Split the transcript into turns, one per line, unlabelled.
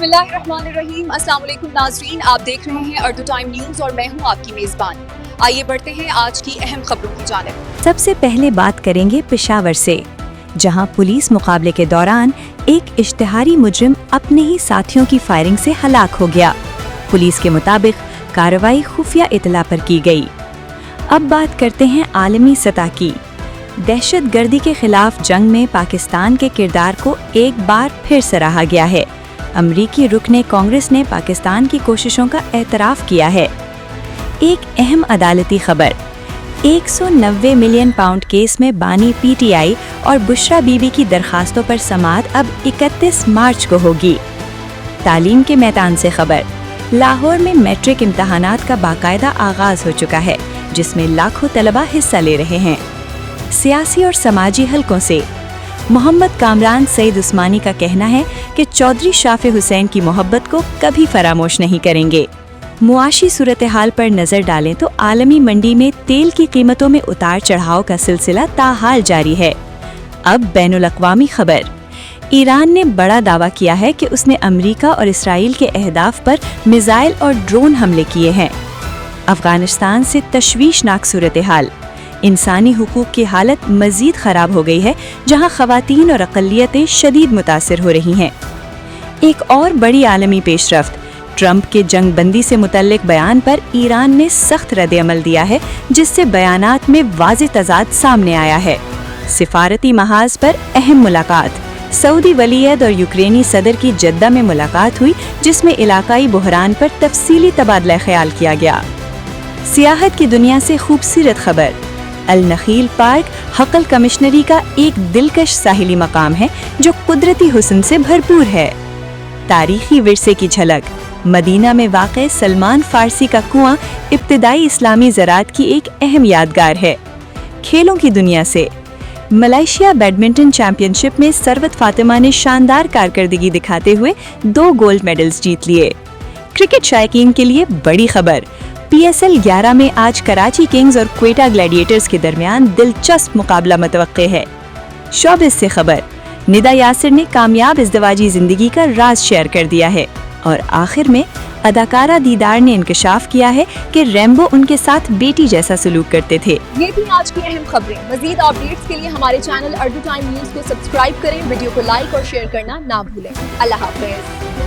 बिस्मिल्लाहिर्रहमानिर्रहीम। अस्सलाम वालेकुम नाज़रीन, आप देख रहे हैं अर्दू टाइम न्यूज़ और मैं हूं आपकी मेज़बान। आइए बढ़ते हैं आज की अहम खबरों की जानिब।
सबसे पहले बात करेंगे पेशावर से, जहां पुलिस मुकाबले के दौरान एक इश्तिहारी मुजरिम अपने ही साथियों की फायरिंग से हलाक हो गया। पुलिस के मुताबिक कार्रवाई खुफिया इतला पर की गई। अब बात करते हैं आलमी सतह की। दहशतगर्दी के खिलाफ जंग में पाकिस्तान के किरदार को एक बार फिर सराहा गया है। अमरीकी रुकने कांग्रेस ने पाकिस्तान की कोशिशों का एतराफ़ किया है। एक अहम अदालती खबर, 190 मिलियन पाउंड केस में बानी पीटीआई और बुशरा बीबी की दरखास्तों पर समाअत अब 31 मार्च को होगी। तालीम के मैदान से खबर, लाहौर में मैट्रिक इम्तहानात का बाकायदा आगाज हो चुका है, जिसमें लाखों तलबा हिस्सा ले रहे हैं। सियासी और समाजी हलकों से मोहम्मद कामरान सईद उस्मानी का कहना है कि चौधरी शाफे हुसैन की मोहब्बत को कभी फरामोश नहीं करेंगे। मुआशी सूरत हाल पर नजर डालें तो आलमी मंडी में तेल की कीमतों में उतार चढ़ाव का सिलसिला ताहाल जारी है। अब बैनुल अक़वामी खबर, ईरान ने बड़ा दावा किया है कि उसने अमेरिका और इसराइल के अहदाफ पर मिसाइल और ड्रोन हमले किए हैं। अफगानिस्तान से तशवीशनाक सूरत हाल, इंसानी हुकूक की हालत मजीद खराब हो गई है, जहां खवातीन और अक़लियतें शदीद मुतासिर हो रही हैं। एक और बड़ी आलमी पेशरफ्त, ट्रंप के जंग बंदी से मुतल्लिक बयान पर ईरान ने सख्त रद्द-ए-अमल दिया है, जिससे बयानात में वाज़ेह तज़ाद सामने आया है। सिफारती महाज पर अहम मुलाकात, सऊदी वलीअहद और यूक्रेनी सदर की जद्दा में मुलाकात हुई, जिसमें इलाकाई बहरान पर तफसीली तबादला ख्याल किया गया। सियाहत की दुनिया से खूबसूरत खबर, अल नखील पार्क हकल कमिश्नरी का एक दिलकश साहिली मकाम है जो कुदरती हुस्न से भरपूर है। तारीखी विरसे की झलक, मदीना में वाक़े सलमान फारसी का कुआं इब्तिदाई इस्लामी ज़राअत की एक अहम यादगार है। खेलों की दुनिया से मलेशिया बैडमिंटन चैंपियनशिप में सरवत फातिमा ने शानदार कारकर्दगी दिखाते हुए 2 गोल्ड मेडल्स जीत लिए। क्रिकेट शायकीन के लिए बड़ी खबर, PSL 11 में आज कराची किंग्स और क्वेटा ग्लैडिएटर्स के दरमियान दिलचस्प मुकाबला मुतवक्के है। शोबिज़ से खबर, निदा यासिर ने कामयाब इज़्दिवाजी जिंदगी का राज शेयर कर दिया है। और आखिर में अदाकारा दीदार ने इंकशाफ किया है कि रैम्बो उनके साथ बेटी जैसा सलूक करते थे।
ये थी आज की अहम खबरें। मजीद अपडेट्स के लिए हमारे चैनल अर्दू टाइम न्यूज़ को सब्सक्राइब करें, वीडियो को लाइक और शेयर करना ना भूलें। अल्लाह हाफ़िज़।